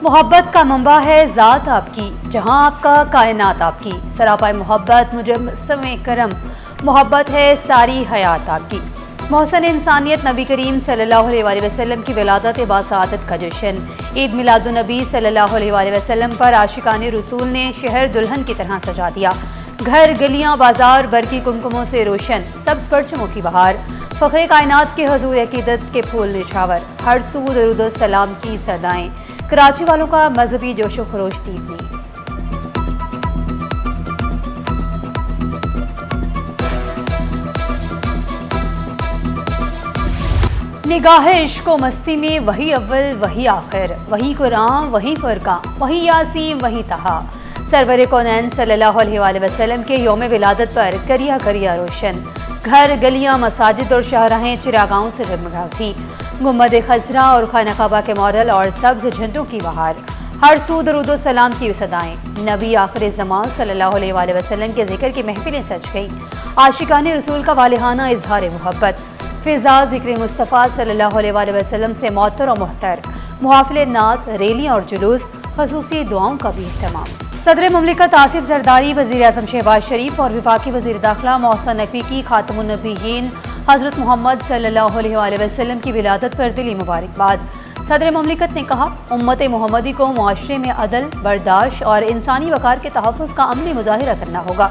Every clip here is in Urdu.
محبت کا منبع ہے ذات آپ کی، جہاں آپ کا کائنات آپ کی، سراپائے محبت مجسم کرم، محبت ہے ساری حیات آپ کی۔ محسن انسانیت نبی کریم صلی اللہ علیہ وآلہ وسلم کی ولادت باسعادت کا جشن، عید میلاد النبی صلی اللہ علیہ وآلہ وسلم پر عاشقان رسول نے شہر دلہن کی طرح سجا دیا۔ گھر، گلیاں، بازار برقی کمکموں سے روشن، سبز پرچموں کی بہار، فخر کائنات کے حضور عقیدت کے پھول نچھاور، ہر سو درود و سلام کی صدائیں، کراچی والوں کا مذہبی جوش و خروش دیدنی۔ نگاہ عشق و مستی میں وہی اول وہی آخر، وہی قرآن وہی فرقان، وہی یاسین وہی طہا۔ سرور کونین صلی اللہ علیہ وآلہ وسلم کے یوم ولادت پر کریا کریا روشن، گھر، گلیاں، مساجد اور شاہراہیں چراغاؤں سے جگمگا اٹھی۔ گنبد خضرا اور خانہ کعبہ کے ماڈل اور سبز جھنڈوں کی بہار، ہر سو درود و سلام کی صدائیں، نبی آخر زمان صلی اللہ علیہ وآلہ وسلم کے ذکر کی محفلیں سج گئیں، عاشقان رسول کا والہانہ اظہار محبت، فضا ذکر مصطفیٰ صلی اللہ علیہ وآلہ وسلم سے معطر و محتر، محافل نعت، ریلیاں اور جلوس، خصوصی دعاؤں کا بھی اہتمام۔ صدر مملکت آصف زرداری، وزیر اعظم شہباز شریف اور وفاقی وزیر داخلہ محسن نقوی کی خاتم النبیین حضرت محمد صلی اللہ علیہ وآلہ وسلم کی ولادت پر دلی مبارکباد۔ صدر مملکت نے کہا، امت محمدی کو معاشرے میں عدل، برداشت اور انسانی وقار کے تحفظ کا عملی مظاہرہ کرنا ہوگا۔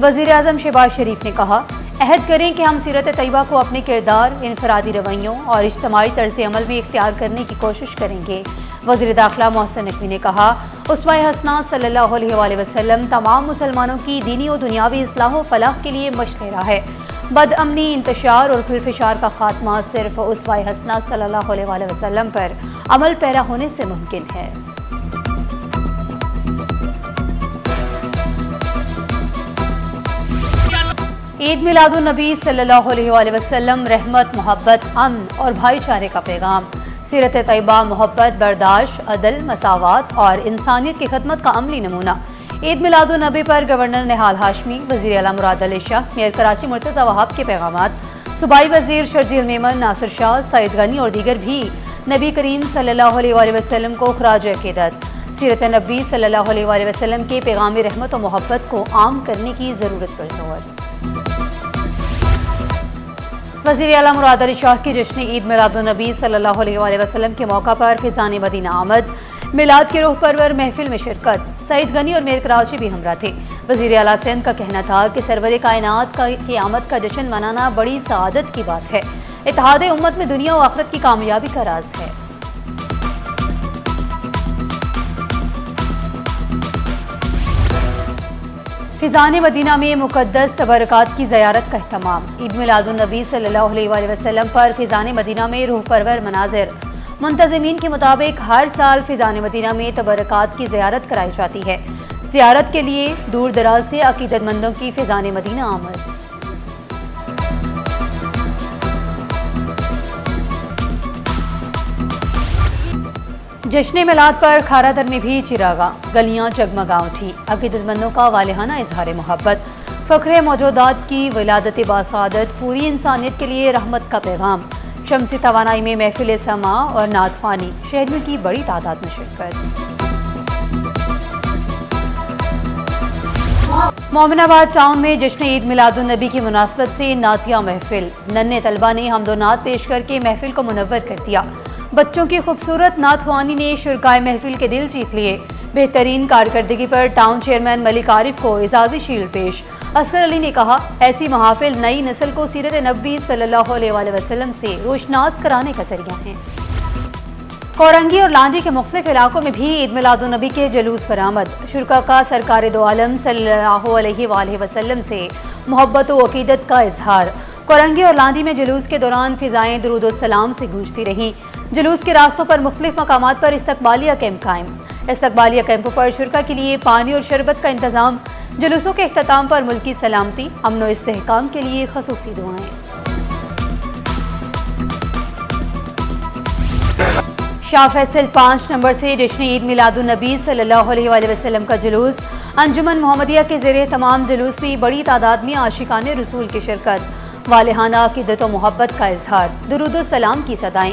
وزیر اعظم شہباز شریف نے کہا، عہد کریں کہ ہم سیرت طیبہ کو اپنے کردار، انفرادی رویوں اور اجتماعی طرز عمل میں اختیار کرنے کی کوشش کریں گے۔ وزیر داخلہ محسن نقوی نے کہا، اسوہ حسنہ صلی اللہ علیہ وآلہ وسلم تمام مسلمانوں کی دینی و دنیاوی اصلاح و فلاح کے لیے مشعل راہ ہے۔ بد امنی، انتشار اور خلفشار کا خاتمہ صرف اسوہ حسنہ صلی اللہ علیہ وآلہ وسلم پر عمل پیرا ہونے سے ممکن ہے۔ عید میلاد النبی صلی اللہ علیہ وآلہ وسلم رحمت، محبت، امن اور بھائی چارے کا پیغام، سیرت طیبہ محبت، برداشت، عدل، مساوات اور انسانیت کی خدمت کا عملی نمونہ۔ عید میلاد النبی پر گورنر نہال ہاشمی، وزیر اعلیٰ مراد علی شاہ، میئر کراچی مرتضی وہاب کے پیغامات، صوبائی وزیر شرجیل میمن، ناصر شاہ، سعید غنی اور دیگر بھی نبی کریم صلی اللہ علیہ وآلہ وسلم کو خراج عقیدت، سیرت نبی صلی اللہ علیہ وآلہ وسلم کے پیغام رحمت و محبت کو عام کرنے کی ضرورت پر زور۔ وزیر اعلیٰ مراد علی شاہ کی جشن عید میلاد النبی صلی اللہ علیہ وآلہ وسلم کے موقع پر فیضان مدینہ آمد، میلاد کی روح پرور محفل میں شرکت، سعید غنی اور میئر کراچی بھی ہمراہ تھے۔ وزیر اعلیٰ سندھ کا کہنا تھا کہ سرور کائنات کا قیامت کا جشن منانا بڑی سعادت کی بات ہے، اتحاد امت میں دنیا و آخرت کی کامیابی کا راز ہے۔ فیضان مدینہ میں مقدس تبرکات کی زیارت کا اہتمام، عید میلاد النبی صلی اللہ علیہ وآلہ وسلم پر فیضان مدینہ میں روح پرور مناظر۔ منتظمین کے مطابق ہر سال فیضان مدینہ میں تبرکات کی زیارت کرائی جاتی ہے۔ زیارت کے لیے دور دراز سے عقیدت مندوں کی فیضان مدینہ آمد۔ جشن میلاد پر کھارا در میں بھی چراغاں، گلیاں جگمگا اٹھی، عقیدت مندوں کا والہانہ اظہار محبت، فخر موجودات کی ولادت باسعادت، پوری انسانیت کے لیے رحمت کا پیغام، شمسی توانائی میں محفل سماع اور نعت خوانی، شہریوں کی بڑی تعداد میں شرکت۔ مومن آباد ٹاؤن میں جشن عید میلاد النبی کی مناسبت سے نعتیہ محفل، ننھے طلبہ نے حمد و نعت پیش کر کے محفل کو منور کر دیا۔ بچوں کی خوبصورت نعت خوانی نے شرکائے محفل کے دل جیت لیے۔ بہترین کارکردگی پر ٹاؤن چیئرمین ملک عارف کو اعزازی شیلڈ پیش۔ اصغر علی نے کہا، ایسی محافل نئی نسل کو سیرت نبوی صلی اللہ علیہ وآلہ وسلم سے روشناس کرانے کا ذریعہ ہیں۔ کورنگی اور لانڈی کے مختلف علاقوں میں بھی عید میلاد النبی کے جلوس برآمد، شرکاء کا سرکار دو عالم صلی اللہ علیہ وآلہ وسلم سے محبت و عقیدت کا اظہار۔ کورنگی اور لانڈی میں جلوس کے دوران فضائیں درود و سلام سے گونجتی رہیں۔ جلوس کے راستوں پر مختلف مقامات پر استقبالیہ کیمپ قائم، استقبالیہ کیمپوں پر شرکاء کے لیے پانی اور شربت کا انتظام۔ جلوسوں کے اختتام پر ملکی سلامتی، امن و استحکام کے لیے خصوصی دعائیں۔ شاہ فیصل 5 نمبر سے جشن عید میلاد النبی صلی اللہ علیہ وآلہ وسلم کا جلوس، انجمن محمدیہ کے زیر اہتمام جلوس میں بڑی تعداد میں عاشقان رسول کی شرکت، والہانہ عقیدت و محبت کا اظہار، درود و سلام کی صدائیں،